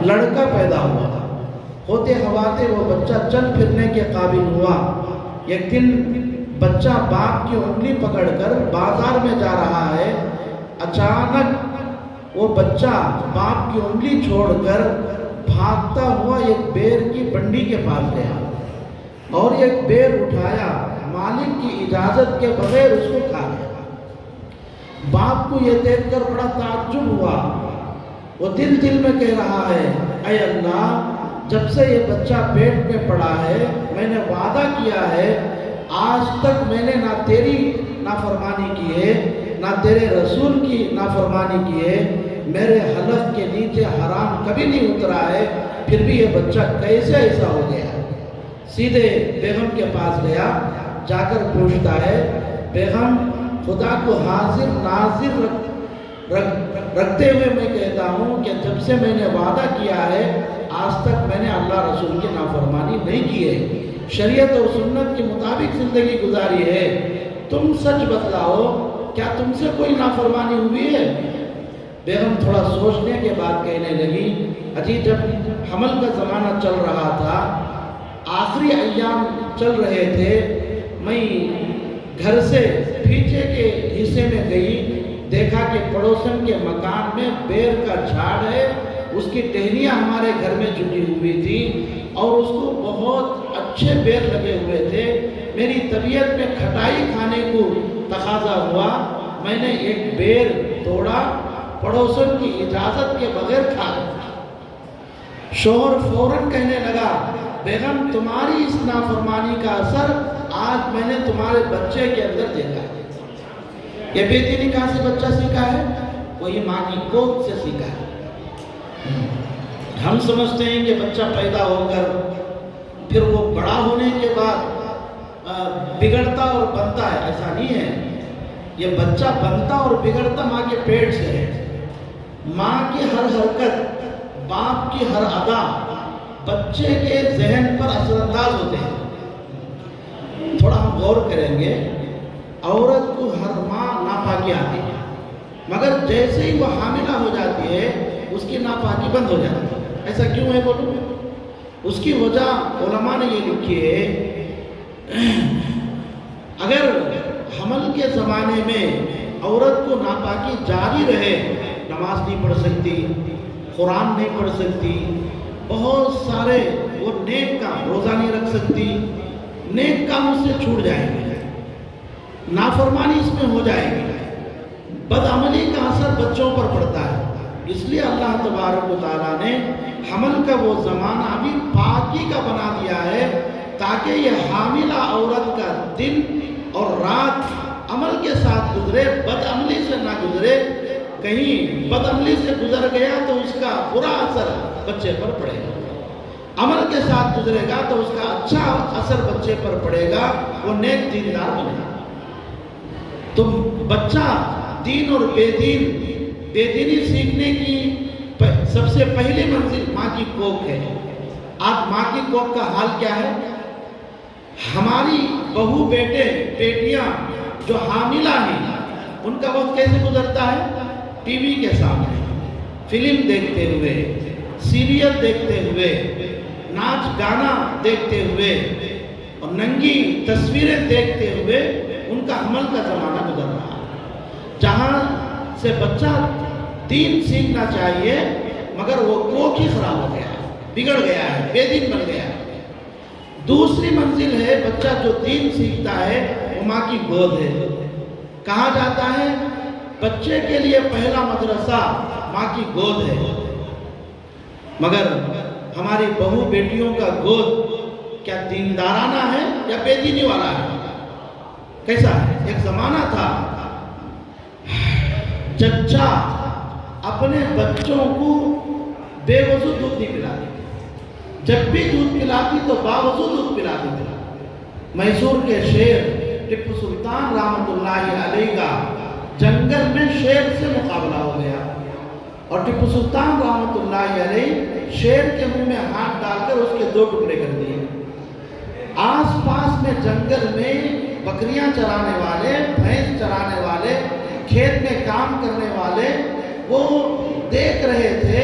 لڑکا پیدا ہوا، ہوتے ہواتے وہ بچہ چل پھرنے کے قابل ہوا۔ ایک دن بچہ باپ کی انگلی پکڑ کر بازار میں جا رہا ہے، اچانک وہ بچہ باپ کی انگلی چھوڑ کر بھاگتا ہوا ایک بیر کی بنڈی کے پاس گیا اور ایک بیر اٹھایا، مالک کی اجازت کے بغیر اس کو کھا گیا۔ باپ کو یہ دیکھ کر بڑا تعجب ہوا، وہ دل میں کہہ رہا ہے، اے اللہ، جب سے یہ بچہ پیٹ میں پڑا ہے میں نے وعدہ کیا ہے آج تک میں نے نہ تیری نافرمانی کی ہے نہ تیرے رسول کی نافرمانی کی ہے، میرے حلق کے نیچے حرام کبھی نہیں اترا ہے، پھر بھی یہ بچہ کیسے ایسا ہو گیا؟ سیدھے بیگم کے پاس گیا، جا کر پوچھتا ہے، بیگم خدا کو حاضر ناظر رکھتے ہوئے میں کہتا ہوں کہ جب سے میں نے وعدہ کیا ہے آج تک میں نے اللہ رسول کی نافرمانی نہیں کی ہے، شریعت اور سنت کے مطابق زندگی گزاری ہے، تم سچ بتلاؤ کیا تم سے کوئی نافرمانی ہوئی ہے؟ بیگم تھوڑا سوچنے کے بعد کہنے لگی، اجی جب حمل کا زمانہ چل رہا تھا، آخری ایام چل رہے تھے، میں گھر سے پیچھے کے حصے میں گئی، دیکھا کہ پڑوسن کے مکان میں بیر کا جھاڑ ہے، اس کی ٹہنیاں ہمارے گھر میں جٹی ہوئی تھی اور اس کو بہت اچھے بیر لگے ہوئے تھے، میری طبیعت میں کھٹائی کھانے کو تقاضا ہوا، میں نے ایک بیر توڑا، پڑوسن کی اجازت کے بغیر کھا لیا۔ شوہر فوراً کہنے لگا، بیگم تمہاری اس نافرمانی کا اثر آج میں نے تمہارے بچے کے اندر دیکھا ہے۔ یہ بے دینی کہاں سے بچہ سیکھا ہے؟ وہی ماں کی گود سے سیکھا ہے۔ ہم سمجھتے ہیں کہ بچہ پیدا ہو کر پھر وہ بڑا ہونے کے بعد بگڑتا اور بنتا ہے، ایسا نہیں ہے۔ یہ بچہ بنتا اور بگڑتا ماں کے پیٹ سے ہے۔ ماں کی ہر حرکت، باپ کی ہر ادا بچے کے ذہن پر اثر انداز ہوتے ہیں۔ تھوڑا ہم غور کریں گے، عورت کو ہر ماہ ناپاکی آتی ہے، مگر جیسے ہی وہ حاملہ ہو جاتی ہے اس کی ناپاکی بند ہو جاتی ہے۔ ایسا کیوں ہے بولو؟ اس کی وجہ علماء نے یہ لکھی ہے، اگر حمل کے زمانے میں عورت کو ناپاکی جاری رہے، نماز نہیں پڑھ سکتی، قرآن نہیں پڑھ سکتی، بہت سارے وہ نیک کام، روزہ نہیں رکھ سکتی، نیک کام اس سے چھوٹ جائیں گے، نافرمانی اس میں ہو جائے گی، بدعملی کا اثر بچوں پر پڑتا ہے۔ اس لیے اللہ تبارک و تعالیٰ نے حمل کا وہ زمانہ بھی پاکی کا بنا دیا ہے تاکہ یہ حاملہ عورت کا دن اور رات عمل کے ساتھ گزرے، بدعملی سے نہ گزرے۔ کہیں بدعملی سے گزر گیا تو اس کا برا اثر بچے پر پڑے گا، عمل کے ساتھ گزرے گا تو اس کا اچھا اثر بچے پر پڑے گا، وہ نیک دیندار بنے گا۔ تو بچہ دین اور بے دینی سیکھنے کی سب سے پہلی منزل ماں کی کوکھ ہے۔ آج ماں کی کوکھ کا حال کیا ہے؟ ہماری بہو بیٹیاں جو حاملہ ہیں ان کا وقت کیسے گزرتا ہے؟ ٹی وی کے سامنے فلم دیکھتے ہوئے، سیریل دیکھتے ہوئے، ناچ گانا دیکھتے ہوئے اور ننگی تصویریں دیکھتے ہوئے ان کا حمل کا زمانہ گزر رہا ہے، جہاں سے بچہ دین سیکھنا چاہیے مگر وہ کوکھ ہی خراب ہو گیا ہے، بگڑ گیا ہے، بے دین بن گیا ہے۔ دوسری منزل ہے بچہ جو دین سیکھتا ہے وہ ماں کی گود ہے۔ کہا جاتا ہے بچے کے لیے پہلا مدرسہ ماں کی گود ہے، مگر ہماری بہو بیٹیوں کا گود کیا دیندارانہ ہے یا بے دینی والا ہے؟ کیسا ہے؟ ایک زمانہ تھا چچا اپنے بچوں کو بے وضو دودھ نہیں پلاتے، جب بھی دودھ پلاتی تو باوضو دودھ پلاتی تھی۔ میسور کے شیر ٹیپو سلطان رحمت اللہ علیہ کا جنگل میں شیر سے مقابلہ ہو گیا اور ٹیپو سلطان رحمت اللہ علیہ شیر کے منہ میں ہاتھ ڈال کر اس کے 2 ٹکڑے کر دیے۔ آس پاس میں جنگل میں بکریاں چرانے والے، بھینس چرانے والے، کھیت میں کام کرنے والے وہ دیکھ رہے تھے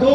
2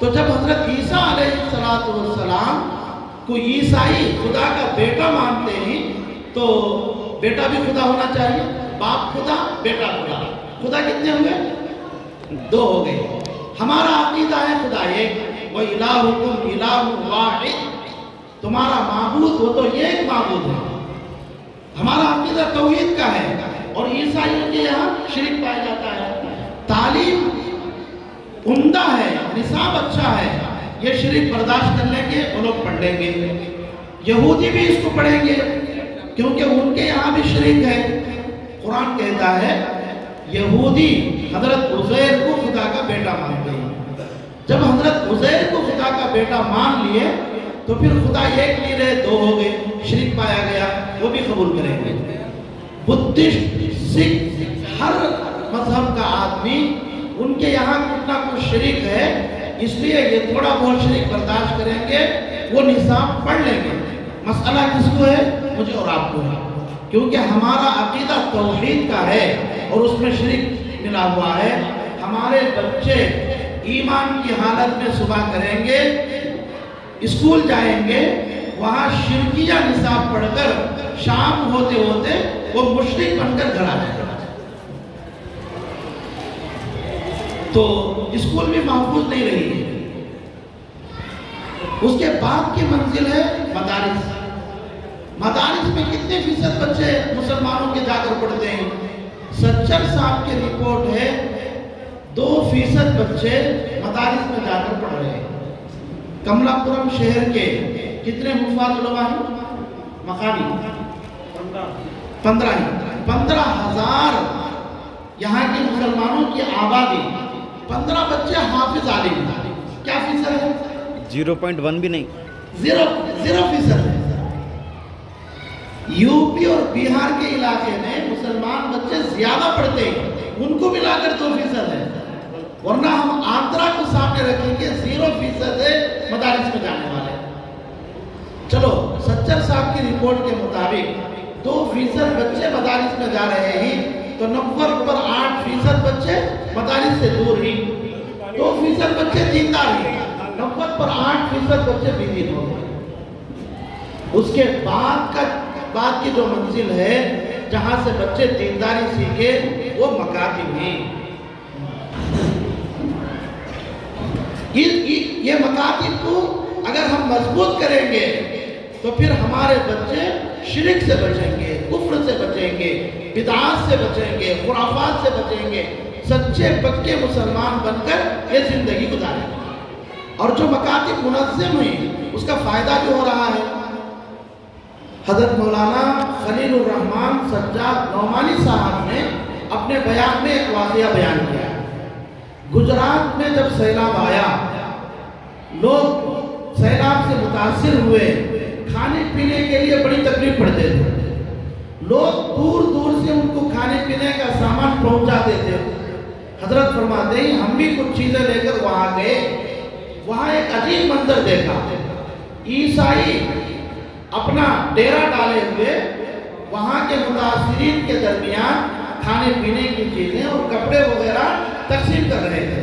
تو جب حضرت عیسیٰ علیہ السلام کو عیسائی خدا کا بیٹا مانتے ہیں تو بیٹا بھی خدا ہونا چاہیے. باپ خدا بیٹا خدا. خدا کتنے ہوئے؟ دو ہو گئے. ہمارا عقیدہ ہے خدا ایک. وَإِلَٰهُكُمْ إِلَٰهٌ وَاحِدٌ. تمہارا معبود وہ تو ایک معبود ہے. ہمارا عقیدہ توحید کا ہے. اور عیسائیوں کے یہاں شرک پایا جاتا ہے. تعلیم عمدہ ہے, نصاب اچھا ہے, یہ شرک برداشت کر لیں گے, وہ لوگ پڑھ لیں گے. یہودی بھی اس کو پڑھیں گے کیونکہ ان کے یہاں بھی شرک ہے. قرآن کہتا ہے یہودی حضرت عزیر کو خدا کا بیٹا مانتے ہیں. جب حضرت عزیر کو خدا کا بیٹا مان لیے تو پھر خدا ایک نہیں رہے, دو ہو گئے, شرک پایا گیا, وہ بھی قبول کریں گے. بدھسٹ, سکھ, ہر مذہب کا آدمی ان کے یہاں کتنا کچھ شرک ہے, اس لیے یہ تھوڑا بہت شرک برداشت کریں گے, وہ نصاب پڑھ لیں گے. مسئلہ کس کو ہے؟ مجھے اور آپ کو ہے, کیونکہ ہمارا عقیدہ توحید کا ہے اور اس میں شرک ملا ہوا ہے. ہمارے بچے ایمان کی حالت میں صبح کریں گے, اسکول جائیں گے, وہاں شرکیہ نصاب پڑھ کر شام ہوتے ہوتے وہ مشرک بن کر گھر آ جائیں گے. تو اسکول بھی محفوظ نہیں رہی ہے. اس کے بعد کی منزل ہے مدارس. مدارس میں کتنے فیصد بچے مسلمانوں کے جا کر پڑھتے ہیں؟ سچر صاحب کی رپورٹ ہے 2% بچے مدارس میں جا کر پڑھ رہے ہیں. کملا پورم شہر کے کتنے مفاد علماء ہیں مقامی؟ 15,000 یہاں کے مسلمانوں کی آبادی. 15 بچے حافظ عالم. کیا فیصد ہے؟ 0.1 بھی نہیں, 0% ہے. یو پی اور بہار کے علاقے میں مسلمان بچے زیادہ پڑھتے ہیں, ان کو ملا کر 2% ہے. ورنہ ہم آندرا کو سامنے رکھیں گے 0% ہے مدارس میں جانے والے. چلو سچر صاحب کی رپورٹ کے مطابق 2% بچے مدارس میں جا رہے ہیں تو 90 پر 8% بچے مدارس سے دور ہی. 2% بچے دیندار ہیں, 90 پر 8% بچے بے دین ہو گئے. اس کے بعد کی جو منزل ہے جہاں سے بچے دینداری سیکھے وہ مکاتب ہیں. یہ مکاتب کو اگر ہم مضبوط کریں گے تو پھر ہمارے بچے شرک سے بچیں گے, کفر سے بچیں گے, بدعات سے بچیں گے, خرافات سے بچیں گے, سچے پکے مسلمان بن کر یہ زندگی گزاریں گے. اور جو مکاتب منظم ہیں اس کا فائدہ بھی ہو رہا ہے. حضرت مولانا خلیل الرحمن سجاد نعمانی صاحب نے اپنے بیان میں ایک واقعہ بیان کیا. گجرات میں جب سیلاب آیا, لوگ سیلاب سے متاثر ہوئے, کھانے پینے کے لیے بڑی تکلیف پڑتے تھے. لوگ دور دور سے ان کو کھانے پینے کا سامان پہنچاتے تھے. حضرت فرماتے ہیں ہم بھی کچھ چیزیں لے کر وہاں گئے. وہاں ایک عجیب منظر دیکھا. عیسائی اپنا ڈیرا ڈالے ہوئے وہاں کے متاثرین کے درمیان کھانے پینے کی چیزیں اور کپڑے وغیرہ تقسیم کر رہے تھے.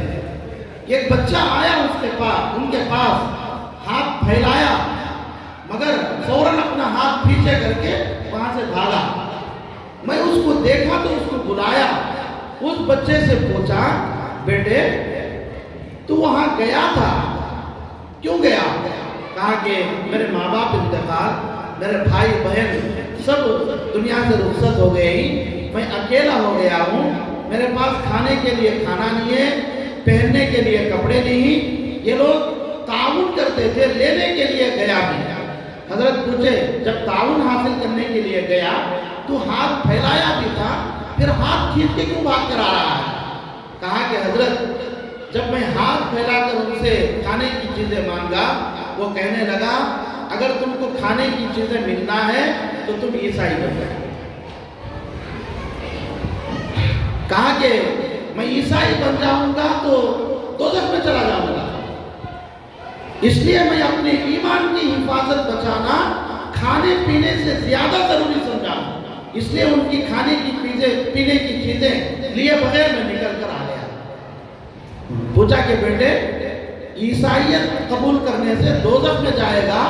ایک بچہ آیا ان کے پاس, ہاتھ پھیلایا, مگر فوراً اپنا ہاتھ پیچھے کر کے وہاں سے بھاگا. میں اس کو دیکھا تو اس کو بلایا. اس بچے سے پوچھا بیٹے تو وہاں گیا تھا, کیوں گیا؟ کہا کہ میرے ماں باپ انتقال, میرے بھائی بہن سب دنیا سے رخصت ہو گئے ہیں, میں اکیلا ہو گیا ہوں, میرے پاس کھانے کے لیے کھانا نہیں ہے, پہننے کے لیے کپڑے نہیں. یہ لوگ تعاون کرتے تھے, لینے کے لیے گیا بھی. حضرت پوچھے جب تعاون حاصل کرنے کے لیے گیا تو ہاتھ پھیلایا بھی تھا, پھر ہاتھ کھینچ کے کیوں بھاگ کر آ رہا ہے؟ کہا کہ حضرت جب میں ہاتھ پھیلا کر ان سے کھانے کی چیزیں مانگا, وہ کہنے لگا اگر تم کو کھانے کی چیزیں ملنا ہے تو تم عیسائی بن جاؤ. کہا کہ میں عیسائی بن جاؤں گا تو دوزخ میں چلا جاؤں گا. اس لیے میں اپنے ایمان کی حفاظت بچانا کھانے پینے سے زیادہ ضروری سمجھا ہوں. اس لیے ان کی کھانے کی پینے کی چیزیں لیے بغیر میں نکل کر آ گیا. پوچھا کہ بیٹے عیسائیت قبول کرنے سے دوزخ میں جائے گا،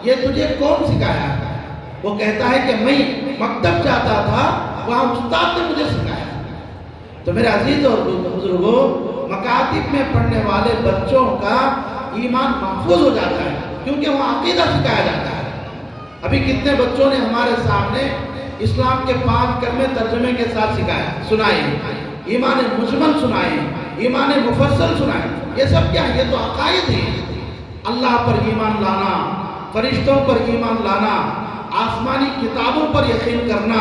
یہ تجھے کون سکھایا؟ وہ کہتا ہے کہ میں مکتب جاتا تھا، وہاں استاد نے مجھے سکھایا۔ تو میرے عزیز اور بزرگوں، مکاتب میں پڑھنے والے بچوں کا ایمان محفوظ ہو جاتا ہے، کیونکہ وہاں عقیدہ سکھایا جاتا ہے۔ ابھی کتنے بچوں نے ہمارے سامنے اسلام کے 5 کلمے ترجمے کے ساتھ سنائے، ایمان مجمل سنائے، ایمان مفصل سنائے۔ یہ سب کیا ہے؟ یہ تو عقائد ہیں۔ اللہ پر ایمان لانا، فرشتوں پر ایمان لانا، آسمانی کتابوں پر یقین کرنا،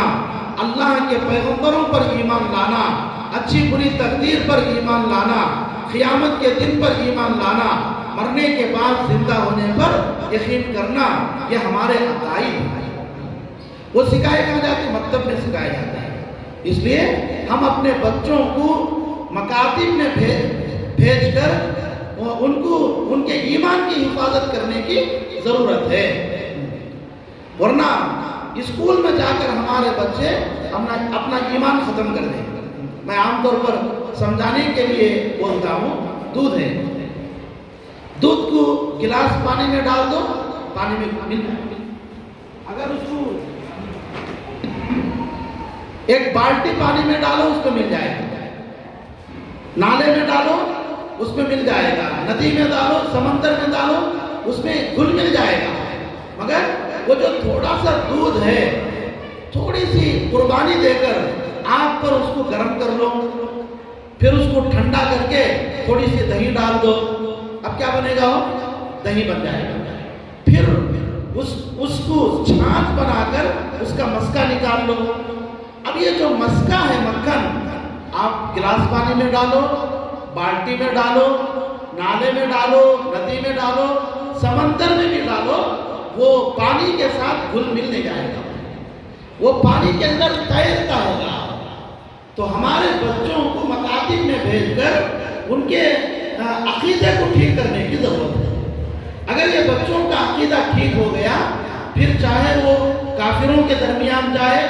اللہ کے پیغمبروں پر ایمان لانا، اچھی بری تقدیر پر ایمان لانا، قیامت کے دن پر ایمان لانا، مرنے کے بعد زندہ ہونے پر یقین کرنا، یہ ہمارے عقائد ہیں۔ وہ سکھائے کہاں جاتے ہیں؟ مکتب میں سکھائے جاتے ہیں۔ اس لیے ہم اپنے بچوں کو مکاتب میں بھیج کر ان کے ایمان کی حفاظت کرنے کی ضرورت ہے، ورنہ اسکول میں جا کر ہمارے بچے اپنا ایمان ختم کر دیں۔ میں عام طور پر سمجھانے کے لیے بولتا ہوں، دودھ ہے، دودھ کو گلاس پانی میں ڈال دو، پانی میں مل جائے گا۔ اگر اس کو ایک بالٹی پانی میں ڈالو، اس کو مل جائے گا۔ نالے میں ڈالو، اس میں مل جائے گا۔ ندی میں ڈالو، سمندر میں ڈالو، اس میں گھل مل جائے گا۔ مگر وہ جو تھوڑا سا دودھ ہے، تھوڑی سی قربانی دے کر آگ پر اس کو گرم کر لو، پھر اس کو ٹھنڈا کر کے تھوڑی سی دہی ڈال دو، اب کیا بنے گا؟ وہ دہی بن جائے گا۔ پھر اس کو چھاچھ بنا کر اس کا مسکا نکال لو۔ اب یہ جو مسکا ہے، مکھن، آپ گلاس پانی میں ڈالو، بالٹی میں ڈالو، نالے میں ڈالو، ندی میں ڈالو، سمندر میں بھی ڈالو، وہ پانی کے ساتھ گھل مل نہیں جائے گا، وہ پانی کے اندر تیرتا ہوگا۔ تو ہمارے بچوں کو مکاتب میں بھیج کر ان کے عقیدے کو ٹھیک کرنے کی ضرورت ہے۔ اگر یہ بچوں کا عقیدہ ٹھیک ہو گیا، پھر چاہے وہ کافروں کے درمیان جائے،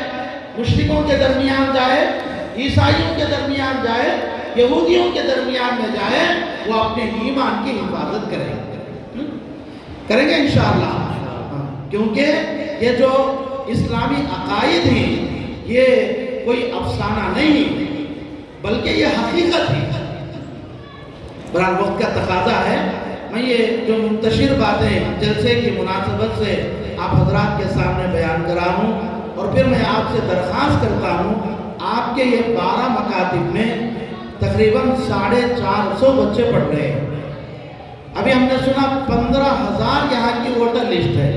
مشرکوں کے درمیان جائے، عیسائیوں کے درمیان جائے، یہودیوں کے درمیان میں جائے، وہ اپنے ایمان کی حفاظت کریں گے انشاءاللہ۔ کیونکہ یہ جو اسلامی عقائد ہیں، یہ کوئی افسانہ نہیں، بلکہ یہ حقیقت ہے۔ برحال وقت کا تقاضا ہے، میں یہ جو منتشر باتیں جلسے کی مناسبت سے آپ حضرات کے سامنے بیان کرا ہوں، اور پھر میں آپ سے درخواست کرتا ہوں، آپ کے یہ 12 مکاتب میں تقریباً 450 بچے پڑھ رہے ہیں۔ ابھی ہم نے سنا 15,000 یہاں کی ووٹر لسٹ ہے۔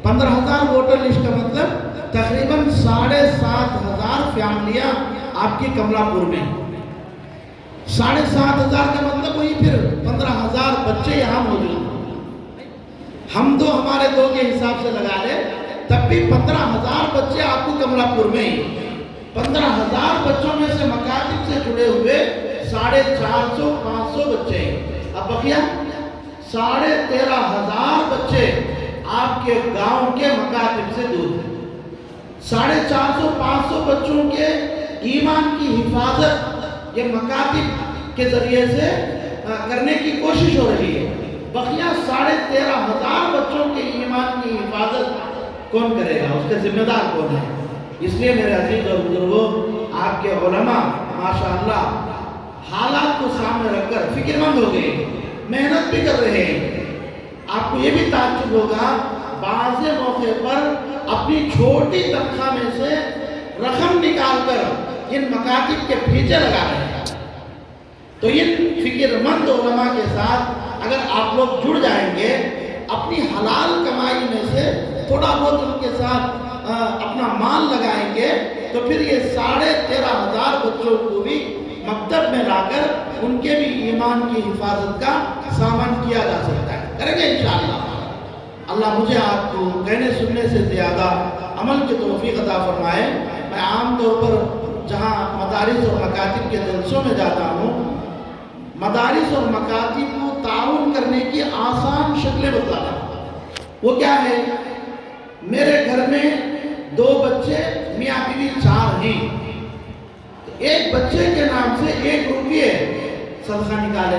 15,000 ووٹر لسٹ کا مطلب تقریباً 7,500 فیملیاں آپ کی کملا پور میں۔ 7,500 کا مطلب وہی پھر 15,000 بچے یہاں موجود ہیں۔ ہم دو ہمارے دو کے حساب سے لگا لیں، تب بھی 15,000 بچے آپ کو کملا پور میں ہی۔ 15,000 بچوں میں سے مکاتب سے جڑے ہوئے 450-500 بچے ہیں۔ اب بقیہ 13,500 بچے آپ کے گاؤں کے مکاتب سے دور ہیں۔ 450-500 بچوں کے ایمان کی حفاظت یہ مکاتب کے ذریعے سے کرنے کی کوشش ہو رہی ہے۔ بقیہ 13,500 بچوں کے ایمان کی حفاظت کون کرے گا؟ اس کے ذمہ دار کون ہے؟ اس لیے میرے عزیز اور بزرگوں، آپ کے علماء ماشاءاللہ حالات کو سامنے رکھ کر فکر مند ہو گئے، محنت بھی کر رہے ہیں۔ آپ کو یہ بھی تعجب ہوگا، بعض موقع پر اپنی چھوٹی تنخواہ میں سے رقم نکال کر ان مکاتب کے پیچھے لگا رہے ہیں۔ تو ان فکر مند علماء کے ساتھ اگر آپ لوگ جڑ جائیں گے، اپنی حلال کمائی میں سے تھوڑا بہت ان کے ساتھ اپنا مال لگائیں گے، تو پھر یہ 13,500 بچوں کو بھی مکتب میں لا کر ان کے بھی ایمان کی حفاظت کا سامان کیا جا سکتا ہے۔ کریں گے انشاءاللہ۔ اللہ مجھے آپ کو کہنے سننے سے زیادہ عمل کی توفیق عطا فرمائے۔ میں عام طور پر جہاں مدارس اور مکاتب کے جلسوں میں جاتا ہوں، مدارس اور مکاتب کو تعاون کرنے کی آسان شکلیں بتلاتا ہوں۔ وہ کیا ہے؟ میرے گھر میں 2 بچے، میاں بیوی 4 ہیں، ایک بچے کے نام سے 1 روپیہ صدقہ نکالے،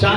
4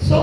100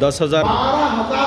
10,000 12,000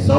100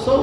100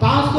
500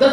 10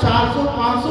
400-500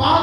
5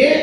1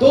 2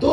2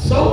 100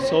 100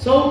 100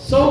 100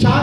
4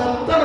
70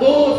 2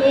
2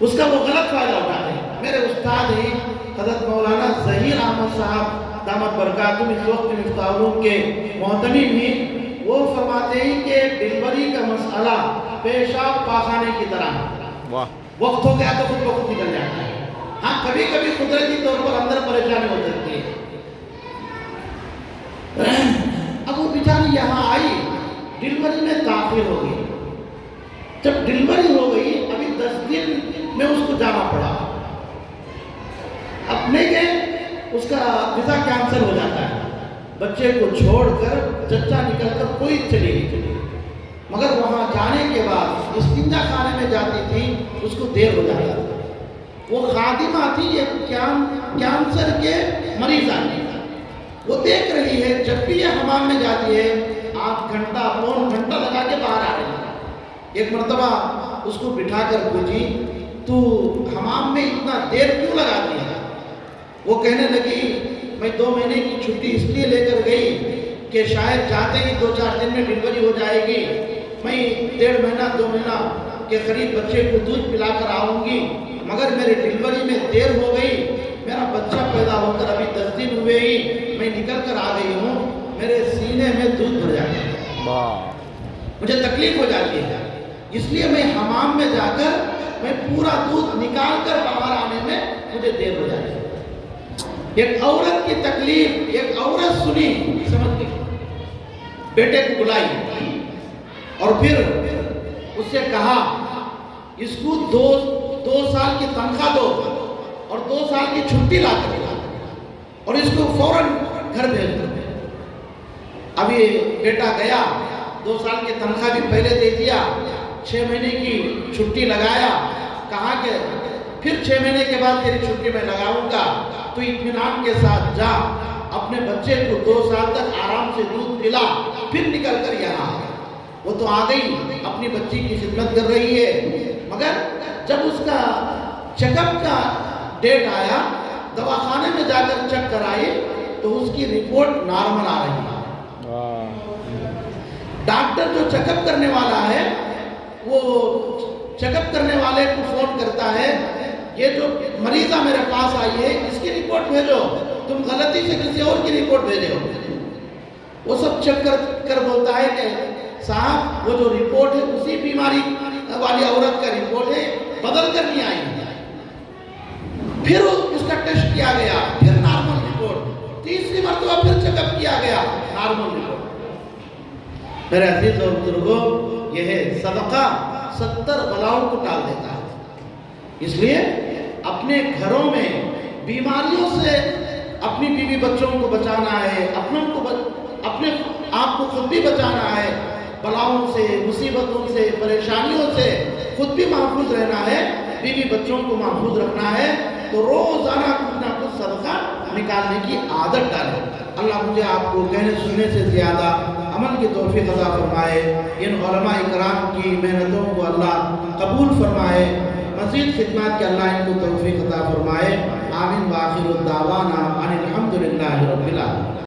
اس کا وہ غلط فائدہ اٹھاتے ہیں۔ میرے استاد ہیں حضرت مولانا ظہیر احمد صاحب دامت برکاتہم اس وقت مفتاح العلوم کے محتمم ہیں، وہ فرماتے ہیں کہ ڈلیوری کا مسئلہ پیشاب پاخانے کی طرح ہے، وقت ہو گیا تو خود بخود نکل جاتا ہے۔ ہاں کبھی کبھی قدرتی طور پر اندر پریشانی ہو سکتی ہے۔ اب وہ بیچاری یہاں آئی، ڈلیوری میں تاخیر ہو گئی۔ جب ڈلیوری ہو گئی ابھی 10 دن میں اس کو جانا پڑا، اب نہیں گئے اس کا ویزا کینسل ہو جاتا ہے، بچے کو چھوڑ کر چچا نکل کر کوئی چلی گئی، مگر وہاں جانے کے بعد استنجا خانے میں جاتی تھی اس کو دیر ہو جاتا تھا۔ وہ خادمہ تھی، ایک کینسر کے مریض آئی، وہ دیکھ رہی ہے جب بھی یہ حمام میں جاتی ہے 8 گھنٹہ پون گھنٹہ لگا کے باہر آ رہی ہے۔ ایک مرتبہ اس کو بٹھا کر پوچھی تو حمام میں اتنا دیر کیوں لگاتی ہے؟ وہ کہنے لگی میں 2 مہینے کی چھٹی اس لیے لے کر گئی کہ شاید جاتے ہی 2-4 دن میں ڈلیوری ہو جائے گی، میں 1.5 مہینہ 2 مہینہ کے قریب بچے کو دودھ پلا کر آؤں گی، مگر میرے ڈلیوری میں دیر ہو گئی، میرا بچہ پیدا ہو کر ابھی 10 دن ہوئے ہی میں نکل کر آ گئی ہوں، میرے سینے میں دودھ بھر جاتا ہے، مجھے تکلیف ہو جاتی ہے، اس لیے میں حمام میں جا کر میں پورا دودھ نکال کر باہر آنے میں مجھے دیر ہو جاتی ہے۔ ایک عورت کی تکلیف ایک عورت سنی، سمجھ گئی، بیٹے کو بلائی اور پھر اس سے کہا اس کو 2 سال کی تنخواہ دو اور 2 سال کی چھٹی لا کر اور اس کو فوراً گھر بھیج دو۔ اب یہ بیٹا گیا، 2 سال کی تنخواہ بھی پہلے دے دیا، 6 مہینے کی چھٹی لگایا، کہا کہ پھر 6 مہینے کے بعد تیری چھٹی میں لگاؤں گا، تو اطمینان کے ساتھ جا، اپنے بچے کو 2 سال تک آرام سے دودھ پلا، پھر نکل کر یہاں آ۔ وہ تو آ گئی، اپنی بچی کی خدمت کر رہی ہے، مگر جب اس کا چیک اپ کا ڈیٹ آیا، دواخانے میں جا کر چیک کرائی تو اس کی رپورٹ نارمل آ رہی ہے۔ ڈاکٹر جو چیک اپ کرنے والا ہے وہ چیک اپ کرنے والے کو فون کرتا ہے، یہ جو مریضہ میرے پاس آئی ہے اس کی رپورٹ بھیجو، تم غلطی سے کسی اور کی رپورٹ بھیجے ہو۔ وہ سب چیک کر بولتا ہے کہ صاحب وہ جو رپورٹ ہے اسی بیماری والی عورت کا رپورٹ ہے، بدل کر نہیں آئی ہے۔ پھر اس کا ٹیسٹ کیا گیا، پھر نارمل رپورٹ، تیسری مرتبہ پھر چیک اپ کیا گیا، نارمل رپورٹ۔ میرے عزیز اور بزرگوں، یہ ہے صدقہ 70 بلاؤں کو ٹال دیتا ہے۔ اس لیے اپنے گھروں میں بیماریوں سے اپنی بیوی بچوں کو بچانا ہے، اپنے آپ کو خود بھی بچانا ہے، بلاؤں سے، مصیبتوں سے، پریشانیوں سے خود بھی محفوظ رہنا ہے، بیوی بچوں کو محفوظ رکھنا ہے، تو روزانہ کچھ نہ کچھ صدقہ نکالنے کی عادت ڈالیں۔ اللہ مجھے آپ کو کہنے سننے سے زیادہ عمل کی توفیق عطا فرمائے، ان علماء کرام کی محنتوں کو اللہ قبول فرمائے، مزید خدمات کے اللہ ان کو توفیق عطا فرمائے۔ آمین۔ وآخر الدعوانا ان الحمد للہ رب العالمین۔